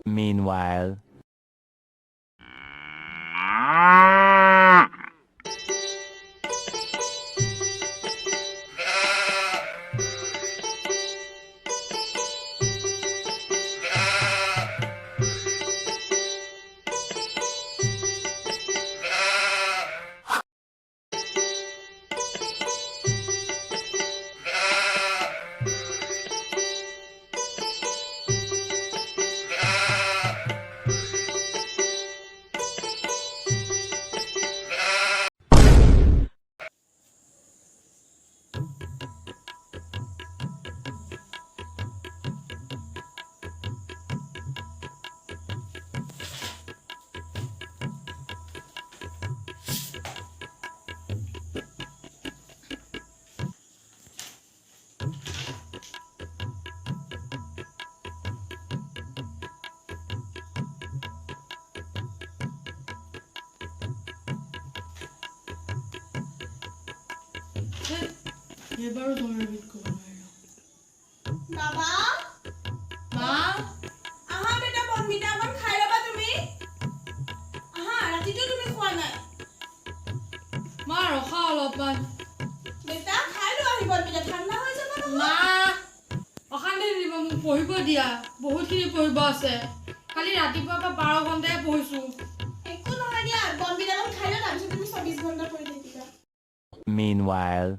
Meanwhile. এবারও তোমার beet করব না বাবা মা আহা বেটা বনবিটা অকন খাই লবা তুমি আহা ৰাতিটো তুমি খোৱা নাই মা ৰখা অলপমান বেটা খাই লো আহি বনবিটা ঠাণ্ডা হৈ যাব মা অশান্তি দিব মোক পঢ়িব দিয়া বহুতখিনি পঢ়িব আছে খালি ৰাতিপুৱা পৰা 12 ঘণ্টাই পঢ়িছো একো নহয় দিয়া বনবিটা অকন খাই লো তাৰপিছত তুমি 24 ঘণ্টা পঢ়ি থাকিবা Meanwhile.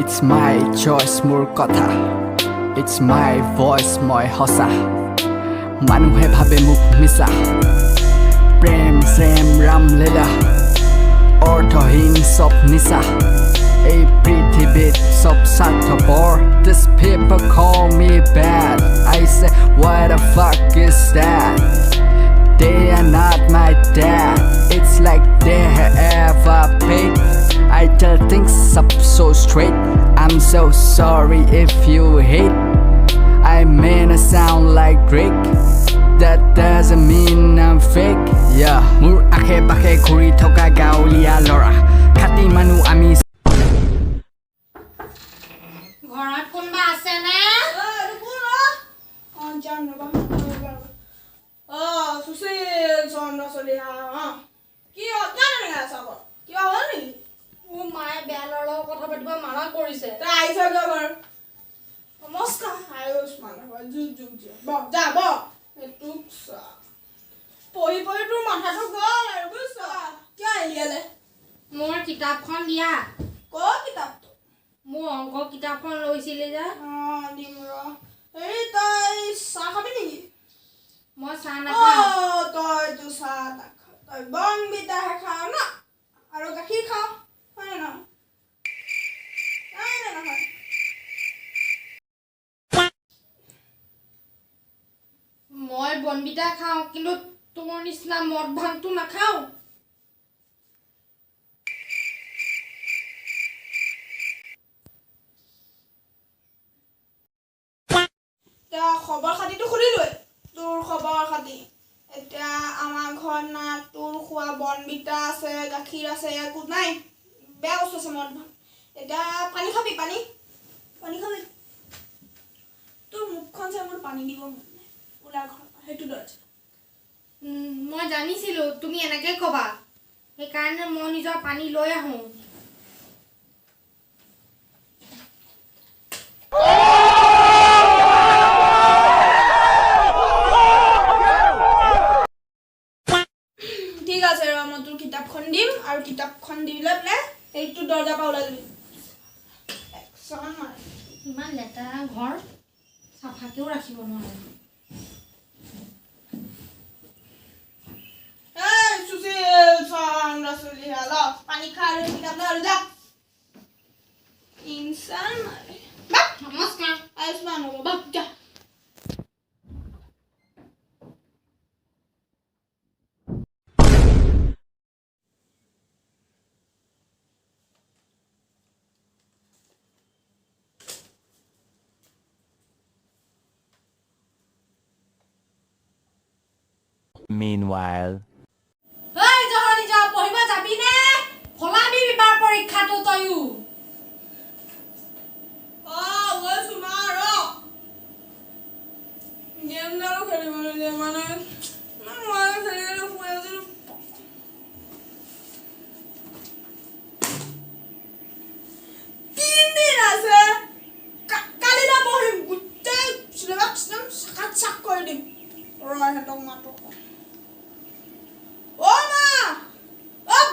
It's my choice মোৰ কথা It's my voice মই হসা মানুহে ভাবে মোক মিছা প্ৰেম প্ৰেম ৰাম লীলা অৰ্থহীন সব নিচা এই পৃথিৱীত সব স্বাৰ্থপৰ This people call me bad I say what the fuck is that They are not my dad It's like they have ever paid I tell things up so straight I'm so sorry if you hate I may not sound like Drake That doesn't mean I'm fake Yeah Mur akhe bakhe khuri thoka gaolia lora Khati manu ami ঘৰত কোনবা আছে নে জান ৰবা সুশীল চন্দ্ৰ চলিহা কি জান নে আছাব কি হ'ল নি ও মায়ে বেয়া লড়ৰ কথা পাতিব মানা কৰিছে তাই আইছা গৰ নমস্কাৰ আয়ুষ্মান জু জু ব যা ব এটুকসা পঢ়ি পঢ়ি তোৰ মাথাটো গল আৰু বুইছা কি আহিলে মোৰ কিতাপখন দিয়া ক কিতাপটো মোৰ অংক কিতাপখন লৈছিলে যে দিম ৰ এই তই চাহ খাবি নেকি মই চাহ নাখাওঁ তই তো চাহ নাখাৱ তই বনবিটাহে খাৱ ন আৰু গাখীৰ খাৱ হয় নে নহয় মই বনবিটা খাওঁ কিন্তু তোৰ নিচিনা মদ ভাংটো নাখাওঁ এতিয়া খবৰ খাতিটো সুধিলোৱে তোৰ খবৰ খাতি এতিয়া আমাৰ ঘৰত না তোৰ খোৱা বনবিটা আছে গাখীৰ আছে একো নাই বেয়া বস্তু আছে মদ ভাং এতিয়া পানী খাবি পানী খাবি তোৰ মুখখন চাই মোৰ পানী দিব মন নাই ওলা ঘৰ সেইটো দৰজ মই জানিছিলোঁ তুমি এনেকৈ ক'বা সেইকাৰণে মই নিজৰ পানী লৈ আহোঁ ঠিক আছে ৰ মই তোৰ কিতাপখন দিম আৰু কিতাপখন দি পেলাই এইটো দৰ্জাৰ পৰা ওলাই যাবি ইমান লেতেৰা ঘৰ চাফাকৈও ৰাখিব নোৱাৰে পানী খা আৰু কিতাপ লৈ আৰু যা ইনচান মাৰে নমস্কাৰ আয়ুষ্মান হ'ব বাপ যা Meanwhile. এই জহনি যা পঢ়িব যাবি নে ফলাবি বিবাহ পৰীক্ষাটো তয়ো গৈছো মা ৰ গেমডালো খেলিবলৈ দিয়ে মানে খেলিবলৈ শুই আছিলো তিনদিন আছে কালিলৈ পঢ়িম গোটেই চিলেবাছ চাক কৰি দিম সিহঁতক মাতো মা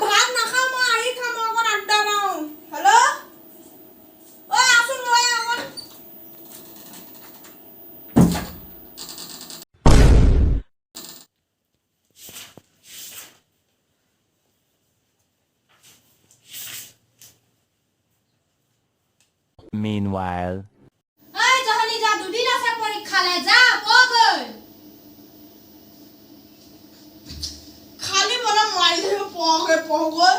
ভাত নাখাওঁ মই আহি খাম মই অকণ আড্ডা মাৰো হেল্ল' আছোন মই অকণ Meanwhile. এই জহনি যা দুদিন আছে পৰীক্ষালৈ যা পঢ়গৈ খালি মানে মাৰি পঢ়গৈ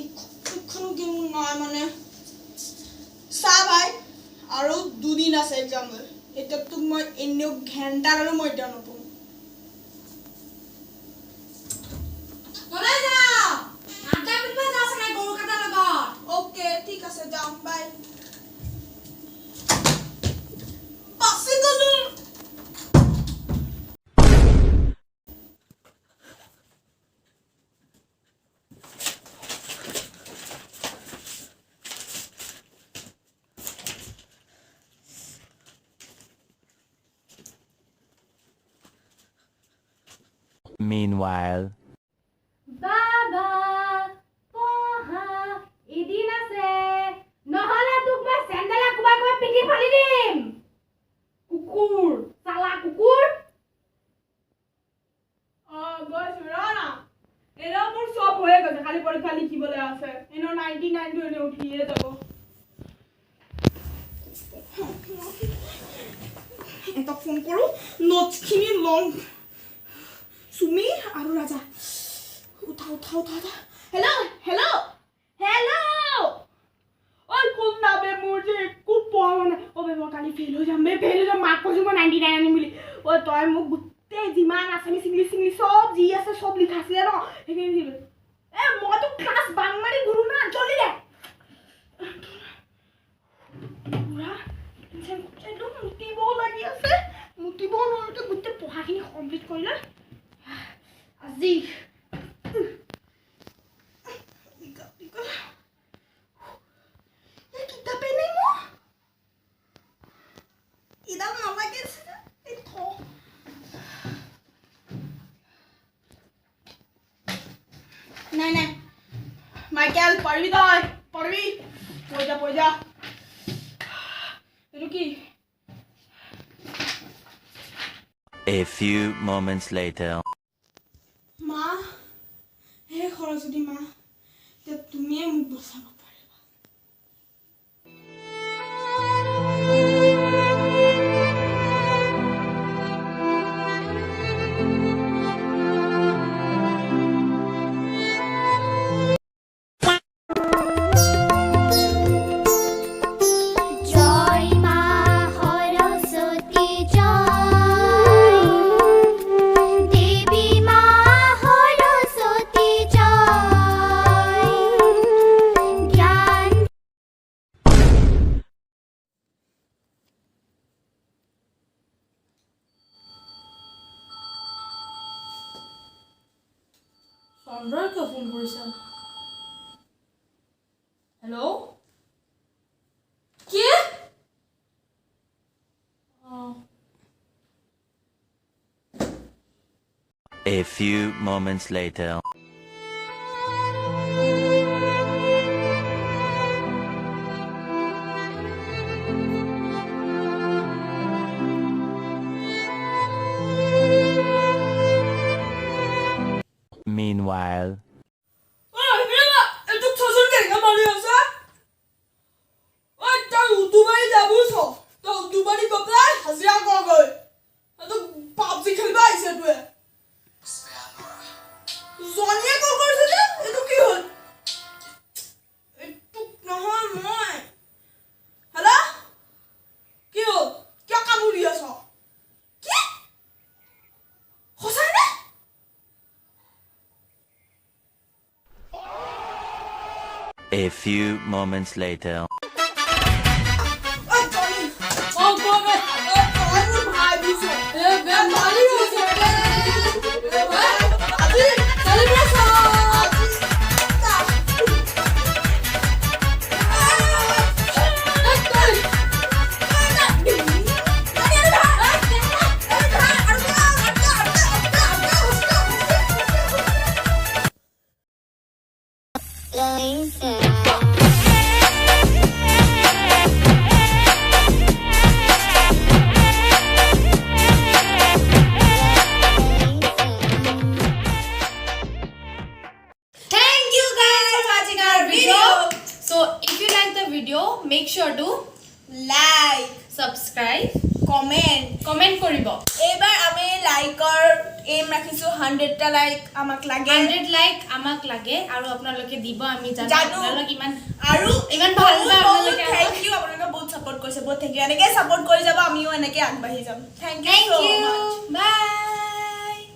ইখনো কি মোৰ নাই মানে চা ভাই আৰু দুদিন আছে এক্সামলৈ এতিয়া তোক মই এনেও ঘণ্টা আৰু মই এতিয়া নপঢ়ো কলৈ যা আড্ডা পিটিব যাছ নাই গৰু কাটাৰ লগত অ'কে ঠিক আছে যাম বাই বাচি গলো Meanwhile. বাবা পঢ়া এদিন আছে নহলে তোক মই চেণ্ডেলে কোবাই কোবাই পিঠি ফালি দিম কুকুৰ চালা কুকুৰ গৈছো ৰ না এনেও মোৰ চব হৈয়ে গৈছে খালি পৰীক্ষা লিখিবলৈ আছে এনেও 99 টো এনেও উঠিয়ে যাব এটাক ফোন কৰো নোটছখিনি লম সুমি আৰু ৰাজা উঠা হেল্ল' ঐ কোন নাবে মোৰ যে একো পঢ়া নাই মই কালি ফেইল হৈ যাম মাক কৈছো মই 99 আনিম বুলি তই মোক গোটেই যিমান আছামিছ ইংলিছ চব যি আছে চব লিখা আছিলে ন সেইখিনি দিলো মইতো ক্লাছ বাং মাৰি ঘূৰো না জলদি দে একদম মুতিবও লাগি আছে মুতিবও নোৱাৰোতে গোটেই পঢ়াখিনি কমপ্লিট কৰিলে আজি কিতাপে নাই মোৰ কিতাপ নালাগে নাই মাইকেল পাৰিবি তই পাৰিবি পঢ়ি যা এইটো কি A few moments later. মা হে সৰস্বতী মা এতিয়া তুমিয়ে মোক বচাব পাৰিবা জয় মা সৰস্বতী জয় দেৱী মা সৰস্বতী জয় জ্ঞান চন্দ্ৰই কিয় ফোন কৰিছে হেল্ল' কি A few moments later. Meanwhile. এইটো চচোন কেনেকৈ মাৰি আছে ঐ তই উদুবাৰী যাবুছ তই উদুবাৰী গৈ পেলাই হাজিৰা কৰগৈ এইটো পাবজি খেলিব আহিছে তোৱে জনীয়ে কল কৰিছে যে এইটো কি হ'ল এইটো নহয় মই হেল্ল' কি হ'ল কিয় কামুৰি আছ কি সঁচাই নে A few moments later. Thank you guys for watching our video. So if you like the video, make sure to like subscribe, comment কৰিব। এইবাৰ আমি লাইকৰ এম ৰাখিছো 100টা লাইক আমাক লাগে 100 লাইক আমাক লাগে আৰু আপোনালোকে দিব আমি জানো জানো। আপোনালোক ইমান আৰু ইমান ভাল পায় আপোনালোকে থ্যাংক ইউ আপোনালোকে বহুত সাপোৰ্ট কৰিছে বহুত থ্যাংক ইউ এনেকৈ সাপোৰ্ট কৰি যাব আমিও এনেকৈ আগবাঢ়ি যাম thank you Thank so you. much Bye.